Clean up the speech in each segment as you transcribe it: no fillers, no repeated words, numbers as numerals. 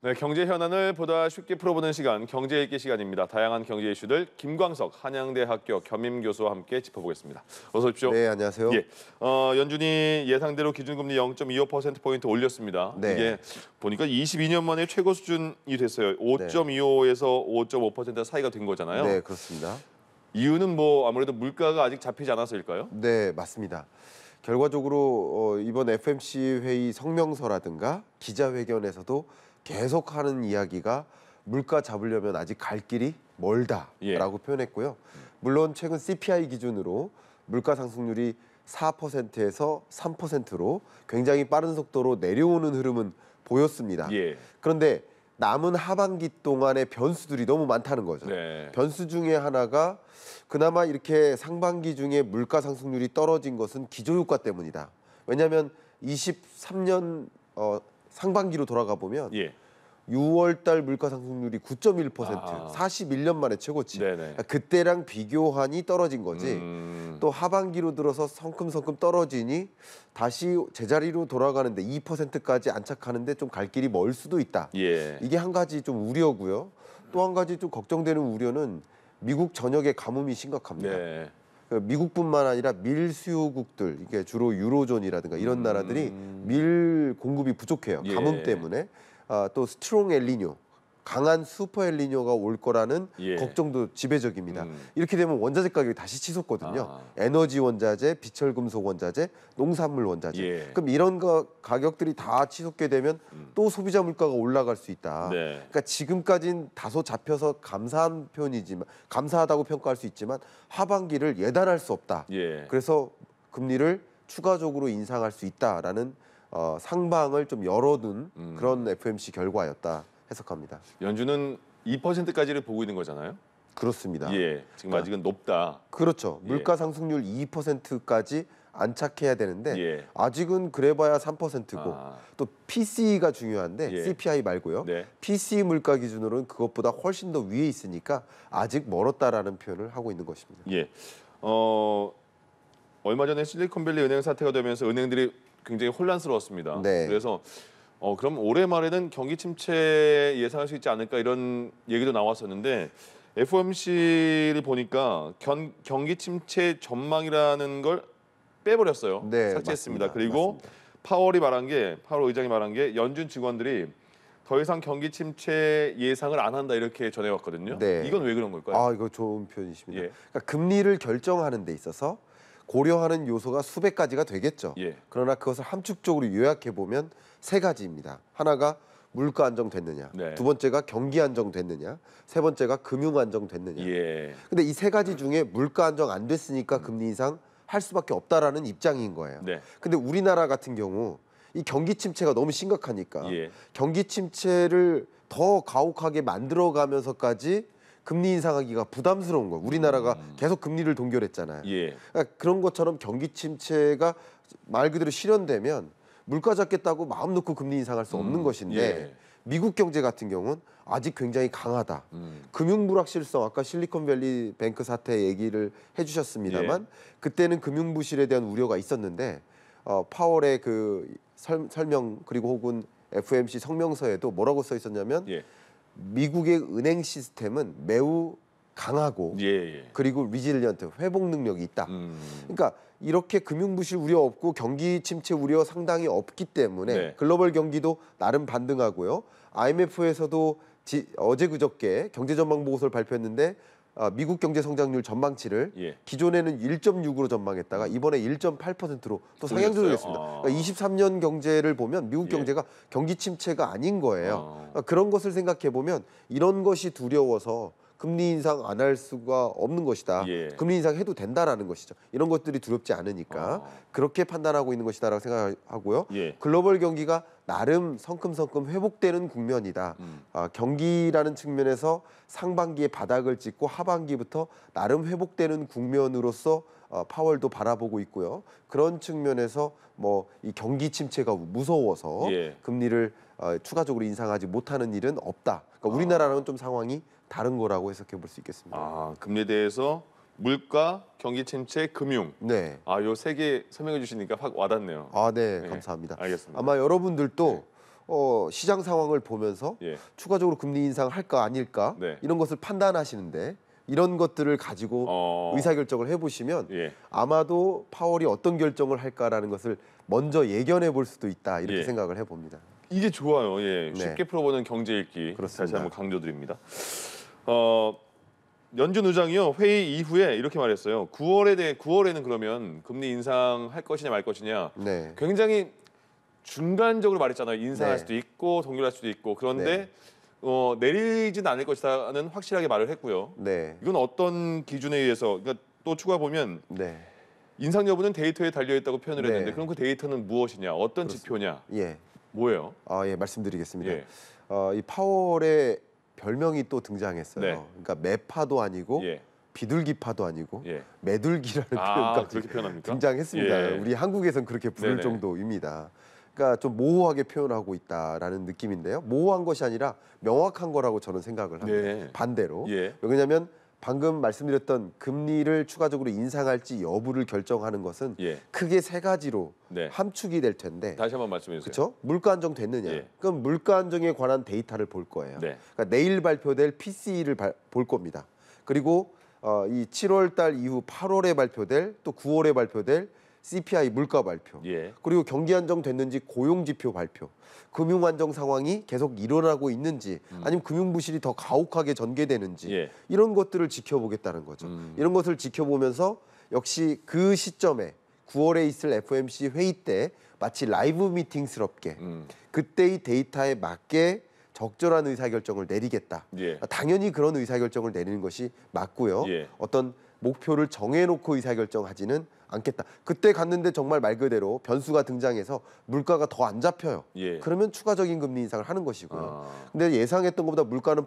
네, 경제 현안을 보다 쉽게 풀어보는 시간, 경제 읽기 시간입니다. 다양한 경제 이슈들 김광석 한양대학교 겸임교수와 함께 짚어보겠습니다. 어서 오십시오. 네, 안녕하세요. 예, 연준이 예상대로 기준금리 0.25%포인트 올렸습니다. 네. 이게 보니까 22년 만에 최고 수준이 됐어요. 네. 5.25에서 5.5% 사이가 된 거잖아요. 네, 그렇습니다. 이유는 뭐 아무래도 물가가 아직 잡히지 않아서일까요? 네, 맞습니다. 결과적으로 이번 FMC 회의 성명서라든가 기자회견에서도 계속하는 이야기가 물가 잡으려면 아직 갈 길이 멀다라고 표현했고요. 물론 최근 CPI 기준으로 물가 상승률이 4%에서 3%로 굉장히 빠른 속도로 내려오는 흐름은 보였습니다. 그런데 남은 하반기 동안의 변수들이 너무 많다는 거죠. 네. 변수 중에 하나가 그나마 이렇게 상반기 중에 물가 상승률이 떨어진 것은 기저효과 때문이다. 왜냐하면 23년 상반기로 돌아가 보면 6월 달 물가 상승률이 9.1%, 41년 만에 최고치. 그때랑 비교하니 떨어진 거지. 또 하반기로 들어서 성큼성큼 떨어지니 다시 제자리로 돌아가는데 2%까지 안착하는데 좀 갈 길이 멀 수도 있다. 이게 한 가지 좀 우려고요. 또 한 가지 좀 걱정되는 우려는 미국 전역의 가뭄이 심각합니다. 미국뿐만 아니라 밀 수요국들, 이게 주로 유로존이라든가 이런 나라들이 밀 공급이 부족해요. 가뭄 때문에. 또 스트롱 엘니뇨, 강한 슈퍼 엘니뇨가 올 거라는 걱정도 지배적입니다. 이렇게 되면 원자재 가격이 다시 치솟거든요. 에너지 원자재, 비철금속 원자재, 농산물 원자재. 그럼 이런 가격들이 다 치솟게 되면 또 소비자 물가가 올라갈 수 있다. 그러니까 지금까지는 다소 잡혀서 감사한 편이지만, 감사하다고 평가할 수 있지만 하반기를 예단할 수 없다. 그래서 금리를 추가적으로 인상할 수 있다라는 상방을 좀 열어둔 그런 FMC 결과였다 해석합니다. 연준은 2%까지를 보고 있는 거잖아요. 그렇습니다. 지금 아직은 높다. 그렇죠. 물가 상승률 2%까지 안착해야 되는데 아직은 그래봐야 3%고 또 PCE가 중요한데 CPI 말고요. PCE 물가 기준으로는 그것보다 훨씬 더 위에 있으니까 아직 멀었다라는 표현을 하고 있는 것입니다. 얼마 전에 실리콘밸리 은행 사태가 되면서 은행들이 굉장히 혼란스러웠습니다. 그래서 그럼 올해 말에는 경기 침체 예상할 수 있지 않을까 이런 얘기도 나왔었는데 FOMC를 보니까 경기 침체 전망이라는 걸 빼버렸어요. 삭제했습니다. 맞습니다. 그리고 맞습니다. 파월 의장이 말한 게 연준 직원들이 더 이상 경기 침체 예상을 안 한다 이렇게 전해왔거든요. 이건 왜 그런 걸까요? 이거 좋은 표현이십니다. 그러니까 금리를 결정하는 데 있어서 고려하는 요소가 수백 가지가 되겠죠. 그러나 그것을 함축적으로 요약해 보면 세 가지입니다. 하나가 물가 안정됐느냐, 두 번째가 경기 안정됐느냐, 세 번째가 금융 안정됐느냐. 근데 이 세 가지 중에 물가 안정 안 됐으니까 금리 인상 할 수밖에 없다라는 입장인 거예요. 근데 우리나라 같은 경우 이 경기 침체가 너무 심각하니까 경기 침체를 더 가혹하게 만들어가면서까지 금리 인상하기가 부담스러운 거예요. 우리나라가 계속 금리를 동결했잖아요. 그러니까 그런 것처럼 경기 침체가 말 그대로 실현되면 물가 잡겠다고 마음 놓고 금리 인상할 수 없는 것인데 미국 경제 같은 경우는 아직 굉장히 강하다. 금융 불확실성, 아까 실리콘밸리 뱅크 사태 얘기를 해주셨습니다만 그때는 금융 부실에 대한 우려가 있었는데 파월의 그 설명 그리고 혹은 FOMC 성명서에도 뭐라고 써 있었냐면 미국의 은행 시스템은 매우 강하고 그리고 리질리언트, 회복 능력이 있다. 그러니까 이렇게 금융 부실 우려 없고 경기 침체 우려 상당히 없기 때문에 글로벌 경기도 나름 반등하고요. IMF에서도 어제 그저께 경제 전망 보고서를 발표했는데 미국 경제 성장률 전망치를 기존에는 1.6으로 전망했다가 이번에 1.8%로 또 상향 조정했습니다. 그러니까 23년 경제를 보면 미국 경제가 경기 침체가 아닌 거예요. 그러니까 그런 것을 생각해 보면 이런 것이 두려워서 금리 인상 안 할 수가 없는 것이다. 금리 인상해도 된다라는 것이죠. 이런 것들이 두렵지 않으니까 그렇게 판단하고 있는 것이다라고 생각하고요. 글로벌 경기가 나름 성큼성큼 회복되는 국면이다. 경기라는 측면에서 상반기에 바닥을 찍고 하반기부터 나름 회복되는 국면으로서 파월도 바라보고 있고요. 그런 측면에서 뭐 이 경기 침체가 무서워서 금리를 추가적으로 인상하지 못하는 일은 없다. 그러니까 우리나라는 좀 상황이 다른 거라고 해석해 볼 수 있겠습니다. 금리에 대해서 물가, 경기 침체, 금융. 요 세 개 설명해 주시니까 확 와닿네요. 네, 감사합니다. 알겠습니다. 아마 여러분들도 시장 상황을 보면서 예. 추가적으로 금리 인상할까 아닐까 네. 이런 것을 판단하시는데 이런 것들을 가지고 의사결정을 해보시면 예. 아마도 파월이 어떤 결정을 할까라는 것을 먼저 예견해 볼 수도 있다 이렇게 예. 생각을 해봅니다. 이게 좋아요. 예. 네. 쉽게 풀어보는 경제 읽기. 그렇습니다. 다시 한번 강조드립니다. 연준 의장이요 회의 이후에 이렇게 말했어요. 9월에는 그러면 금리 인상할 것이냐 말 것이냐. 네. 굉장히 중간적으로 말했잖아요. 인상할 네. 수도 있고 동결할 수도 있고. 그런데 네. 내리진 않을 것이다는 확실하게 말을 했고요. 네. 이건 어떤 기준에 의해서 그러니까 또 추가 보면 네. 인상 여부는 데이터에 달려 있다고 표현을 네. 했는데 그럼 그 데이터는 무엇이냐? 어떤 그렇습니다. 지표냐? 예. 뭐예요? 예, 말씀드리겠습니다. 예. 이 파월의 별명이 또 등장했어요. 네. 그러니까 매파도 아니고 예. 비둘기파도 아니고 예. 매둘기라는 표현까지 그렇게 표현합니까? 등장했습니다. 예. 우리 한국에선 그렇게 부를 네네. 정도입니다. 그러니까 좀 모호하게 표현하고 있다라는 느낌인데요. 모호한 것이 아니라 명확한 거라고 저는 생각을 합니다. 네. 반대로. 예. 왜냐하면 방금 말씀드렸던 금리를 추가적으로 인상할지 여부를 결정하는 것은 예. 크게 세 가지로 네. 함축이 될 텐데 다시 한번 말씀해 주세요. 그렇죠? 물가 안정 됐느냐? 예. 그럼 물가 안정에 관한 데이터를 볼 거예요. 네. 그러니까 내일 발표될 PCE를 볼 겁니다. 그리고 이 7월 달 이후 8월에 발표될 또 9월에 발표될 CPI 물가 발표. 예. 그리고 경기 안정됐는지 고용 지표 발표. 금융 안정 상황이 계속 일어나고 있는지 아니면 금융 부실이 더 가혹하게 전개되는지 예. 이런 것들을 지켜보겠다는 거죠. 이런 것을 지켜보면서 역시 그 시점에 9월에 있을 FOMC 회의 때 마치 라이브 미팅스럽게 그때의 데이터에 맞게 적절한 의사결정을 내리겠다. 예. 당연히 그런 의사결정을 내리는 것이 맞고요. 예. 어떤 목표를 정해놓고 의사결정하지는 않겠다. 그때 갔는데 정말 말 그대로 변수가 등장해서 물가가 더 안 잡혀요. 예. 그러면 추가적인 금리 인상을 하는 것이고요. 근데 예상했던 것보다 물가는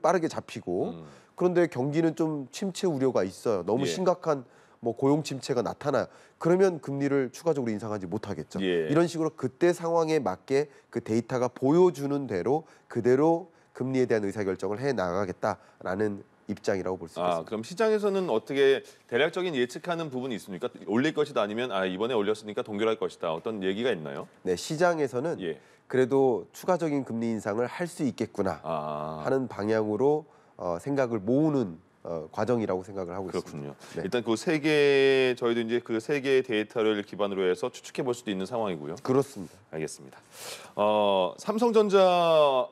빠르게 잡히고 그런데 경기는 좀 침체 우려가 있어요. 너무 예. 심각한 고용 침체가 나타나요. 그러면 금리를 추가적으로 인상하지 못하겠죠. 예. 이런 식으로 그때 상황에 맞게 그 데이터가 보여주는 대로 그대로 금리에 대한 의사결정을 해 나가겠다라는 입장이라고 볼 수 있습니다. 그럼 시장에서는 어떻게 대략적인 예측하는 부분이 있습니까? 올릴 것이다 아니면 이번에 올렸으니까 동결할 것이다. 어떤 얘기가 있나요? 네, 시장에서는 예. 그래도 추가적인 금리 인상을 할 수 있겠구나 하는 방향으로 생각을 모으는 과정이라고 생각을 하고 그렇군요. 있습니다. 네. 일단 그 세 개 저희도 이제 그 세 개의 데이터를 기반으로 해서 추측해 볼 수도 있는 상황이고요. 그렇습니다. 알겠습니다. 삼성전자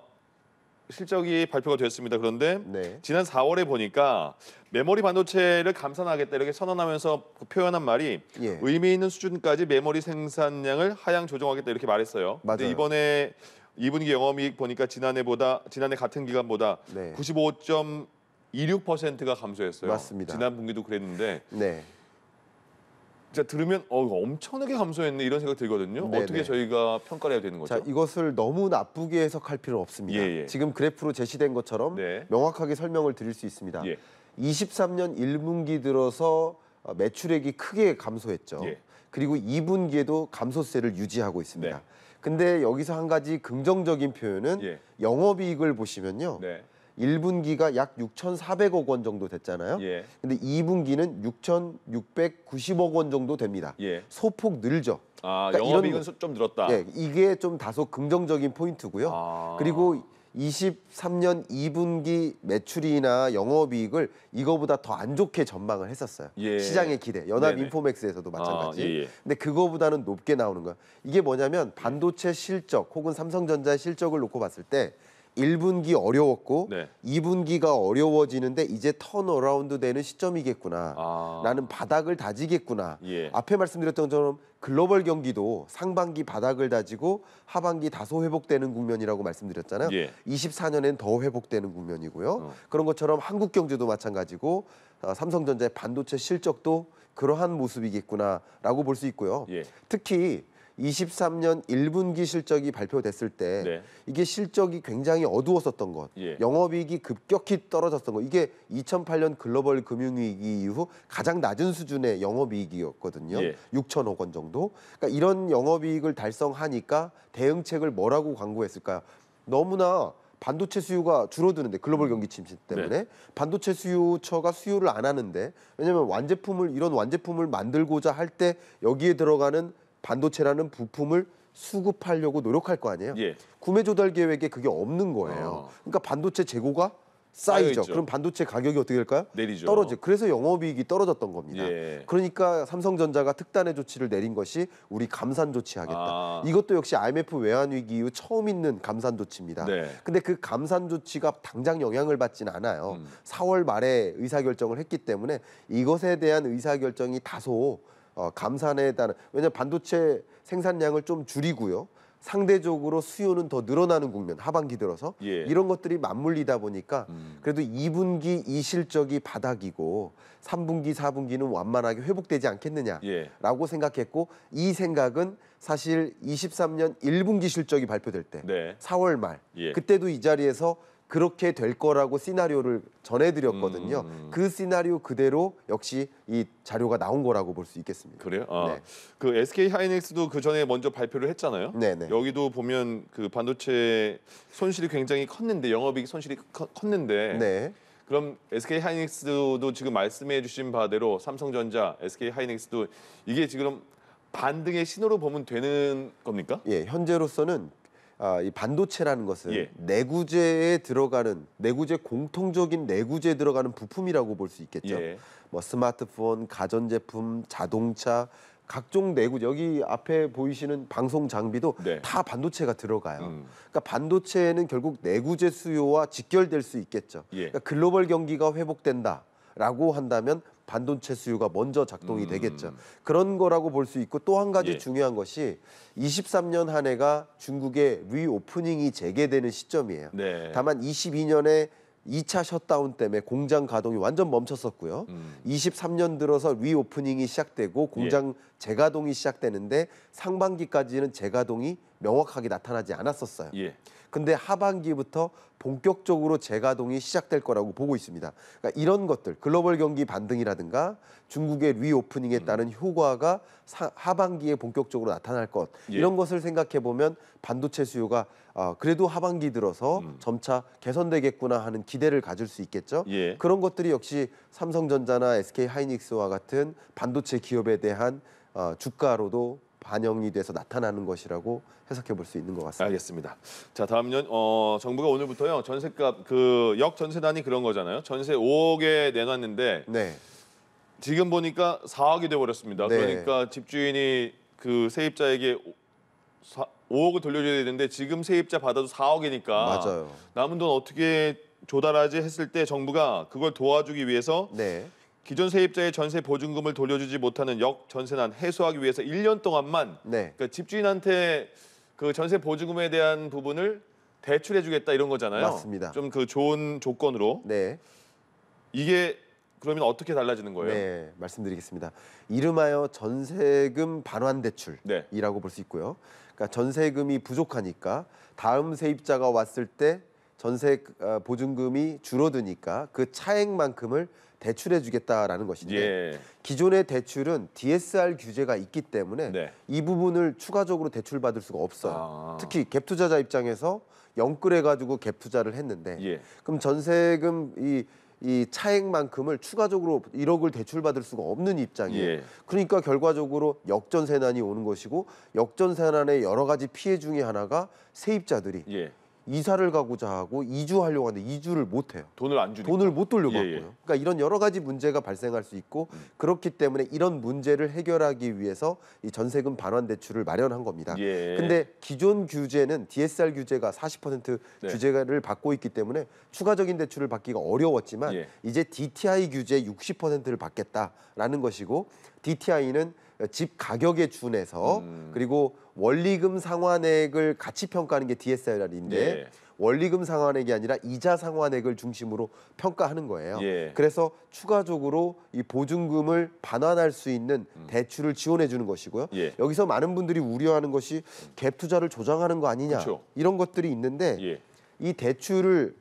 실적이 발표가 됐습니다. 그런데 네. 지난 4월에 보니까 메모리 반도체를 감산하겠다 이렇게 선언하면서 표현한 말이 예. 의미 있는 수준까지 메모리 생산량을 하향 조정하겠다 이렇게 말했어요. 맞아요. 근데 이번에 2분기 영업이익 보니까 지난해 같은 기간보다 네. 95.26%가 감소했어요. 맞습니다. 지난 분기도 그랬는데 네. 진짜 들으면 엄청나게 감소했네 이런 생각 들거든요. 네네. 어떻게 저희가 평가를 해야 되는 거죠? 자, 이것을 너무 나쁘게 해석할 필요는 없습니다. 예, 예. 지금 그래프로 제시된 것처럼 네. 명확하게 설명을 드릴 수 있습니다. 예. 23년 1분기 들어서 매출액이 크게 감소했죠. 예. 그리고 2분기에도 감소세를 유지하고 있습니다. 네. 근데 여기서 한 가지 긍정적인 표현은 예. 영업이익을 보시면요. 네. 1분기가 약 6,400억 원 정도 됐잖아요. 예. 근데 2분기는 6,690억 원 정도 됩니다. 예. 소폭 늘죠. 그러니까 영업이익은 좀 늘었다. 예, 이게 좀 다소 긍정적인 포인트고요. 그리고 23년 2분기 매출이나 영업이익을 이거보다 더 안 좋게 전망을 했었어요. 예. 시장의 기대, 연합인포맥스에서도 마찬가지. 예. 근데 그거보다는 높게 나오는 거야. 이게 뭐냐면 반도체 실적 혹은 삼성전자의 실적을 놓고 봤을 때 1분기 어려웠고 네. 2분기가 어려워지는데 이제 턴어라운드 되는 시점이겠구나. 라는 바닥을 다지겠구나. 예. 앞에 말씀드렸던 것처럼 글로벌 경기도 상반기 바닥을 다지고 하반기 다소 회복되는 국면이라고 말씀드렸잖아요. 예. 24년엔 더 회복되는 국면이고요. 그런 것처럼 한국 경제도 마찬가지고 삼성전자의 반도체 실적도 그러한 모습이겠구나라고 볼 수 있고요. 예. 특히 23년 1분기 실적이 발표됐을 때 네. 이게 실적이 굉장히 어두웠었던 것, 예. 영업이익이 급격히 떨어졌던 것, 이게 2008년 글로벌 금융위기 이후 가장 낮은 수준의 영업이익이었거든요. 예. 6천억 원 정도. 그러니까 이런 영업이익을 달성하니까 대응책을 뭐라고 광고했을까요? 너무나 반도체 수요가 줄어드는데 글로벌 경기 침체 때문에 반도체 수요처가 수요를 안 하는데 왜냐하면 이런 완제품을 만들고자 할 때 여기에 들어가는 반도체라는 부품을 수급하려고 노력할 거 아니에요. 예. 구매 조달 계획에 그게 없는 거예요. 그러니까 반도체 재고가 쌓이죠. 그럼 반도체 가격이 어떻게 될까요? 내리죠. 떨어져. 그래서 영업이익이 떨어졌던 겁니다. 예. 그러니까 삼성전자가 특단의 조치를 내린 것이 우리 감산 조치하겠다. 이것도 역시 IMF 외환 위기 이후 처음 있는 감산 조치입니다. 네. 근데 그 감산 조치가 당장 영향을 받지는 않아요. 4월 말에 의사결정을 했기 때문에 이것에 대한 의사결정이 다소 감산에 따른, 왜냐하면 반도체 생산량을 좀 줄이고요. 상대적으로 수요는 더 늘어나는 국면, 하반기 들어서 이런 것들이 맞물리다 보니까 그래도 2분기 이 실적이 바닥이고 3분기, 4분기는 완만하게 회복되지 않겠느냐라고 생각했고, 이 생각은 사실 23년 1분기 실적이 발표될 때 4월 말 그때도 이 자리에서 그렇게 될 거라고 시나리오를 전해드렸거든요. 그 시나리오 그대로 역시 이 자료가 나온 거라고 볼 수 있겠습니다. 그래요? 네. 그 SK 하이닉스도 그 전에 먼저 발표를 했잖아요. 네네. 여기도 보면 그 반도체 손실이 굉장히 컸는데, 영업이익 손실이 컸는데, 네. 그럼 SK 하이닉스도 지금 말씀해주신 바대로 삼성전자, SK 하이닉스도 이게 지금 반등의 신호로 보면 되는 겁니까? 예, 현재로서는 이 반도체라는 것은 내구재에 들어가는, 내구재, 공통적인 내구재에 들어가는 부품이라고 볼 수 있겠죠. 뭐 스마트폰, 가전제품, 자동차, 각종 내구, 여기 앞에 보이시는 방송 장비도 다 반도체가 들어가요. 그러니까 반도체는 결국 내구재 수요와 직결될 수 있겠죠. 그러니까 글로벌 경기가 회복된다라고 한다면 반도체 수요가 먼저 작동이 되겠죠. 그런 거라고 볼 수 있고, 또 한 가지 중요한 것이 23년 한 해가 중국의 리오프닝이 재개되는 시점이에요. 다만 22년에 2차 셧다운 때문에 공장 가동이 완전 멈췄었고요. 23년 들어서 리오프닝이 시작되고 공장 재가동이 시작되는데 상반기까지는 재가동이 명확하게 나타나지 않았었어요. 근데 하반기부터 본격적으로 재가동이 시작될 거라고 보고 있습니다. 그러니까 이런 것들, 글로벌 경기 반등이라든가 중국의 리오프닝에 따른 효과가 하반기에 본격적으로 나타날 것, 이런 것을 생각해 보면 반도체 수요가 그래도 하반기 들어서 점차 개선되겠구나 하는 기대를 가질 수 있겠죠. 그런 것들이 역시 삼성전자나 SK 하이닉스와 같은 반도체 기업에 대한 주가로도 반영이 돼서 나타나는 것이라고 해석해 볼 수 있는 것 같습니다. 알겠습니다. 자, 다음은 정부가 오늘부터요, 전세값 그 역전세난이 그런 거잖아요. 전세 5억에 내놨는데 지금 보니까 4억이 돼 버렸습니다. 그러니까 집주인이 그 세입자에게 5억을 돌려줘야 되는데 지금 세입자 받아도 4억이니까 맞아요. 남은 돈 어떻게 조달하지 했을 때 정부가 그걸 도와주기 위해서 기존 세입자의 전세 보증금을 돌려주지 못하는 역전세난 해소하기 위해서 1년 동안만 그러니까 집주인한테 그 전세 보증금에 대한 부분을 대출해주겠다 이런 거잖아요. 맞습니다. 좀 그 좋은 조건으로. 이게 그러면 어떻게 달라지는 거예요? 네, 말씀드리겠습니다. 이름하여 전세금 반환 대출이라고 볼 수 있고요. 그러니까 전세금이 부족하니까 다음 세입자가 왔을 때 전세 보증금이 줄어드니까 그 차액만큼을 대출해 주겠다라는 것인데 기존의 대출은 DSR 규제가 있기 때문에 이 부분을 추가적으로 대출받을 수가 없어요. 특히 갭 투자자 입장에서 영끌해 가지고 갭 투자를 했는데 그럼 전세금 이 차액만큼을 추가적으로 1억을 대출받을 수가 없는 입장이에요. 그러니까 결과적으로 역전세난이 오는 것이고, 역전세난의 여러 가지 피해 중에 하나가 세입자들이 이사를 가고자 하고 이주하려고 하는데 이주를 못 해요. 돈을 안 주니까. 돈을 못 돌려받고요. 그러니까 이런 여러 가지 문제가 발생할 수 있고 그렇기 때문에 이런 문제를 해결하기 위해서 이 전세금 반환 대출을 마련한 겁니다. 근데 기존 규제는 DSR 규제가 40% 규제를 받고 있기 때문에 추가적인 대출을 받기가 어려웠지만 이제 DTI 규제 60%를 받겠다라는 것이고, DTI는 집 가격에 준해서 그리고 원리금 상환액을 같이 평가하는 게 DSR인데 원리금 상환액이 아니라 이자 상환액을 중심으로 평가하는 거예요. 그래서 추가적으로 이 보증금을 반환할 수 있는 대출을 지원해 주는 것이고요. 여기서 많은 분들이 우려하는 것이 갭 투자를 조장하는 거 아니냐, 이런 것들이 있는데 이 대출을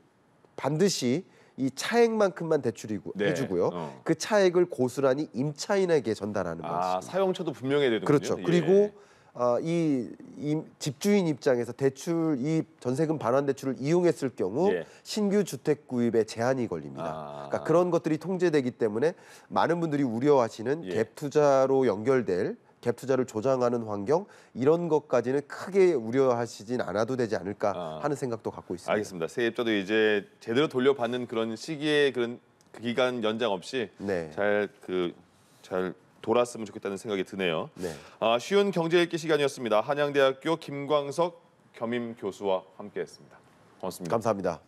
반드시 이 차액만큼만 대출이고 해주고요. 그 차액을 고스란히 임차인에게 전달하는 방식입니다. 사용처도 분명해야 되는군요. 그렇죠. 그리고 이 집주인 입장에서 대출, 이 전세금 반환 대출을 이용했을 경우 신규 주택 구입에 제한이 걸립니다. 그러니까 그런 것들이 통제되기 때문에 많은 분들이 우려하시는 갭 투자로 연결될 갭 투자를 조장하는 환경 이런 것까지는 크게 우려하시진 않아도 되지 않을까 하는 생각도 갖고 있습니다. 알겠습니다. 세입자도 이제 제대로 돌려받는 그런 시기에 그런 그 기간 연장 없이 네. 잘 돌았으면 좋겠다는 생각이 드네요. 네. 쉬운 경제 읽기 시간이었습니다. 한양대학교 김광석 겸임 교수와 함께했습니다. 고맙습니다. 감사합니다.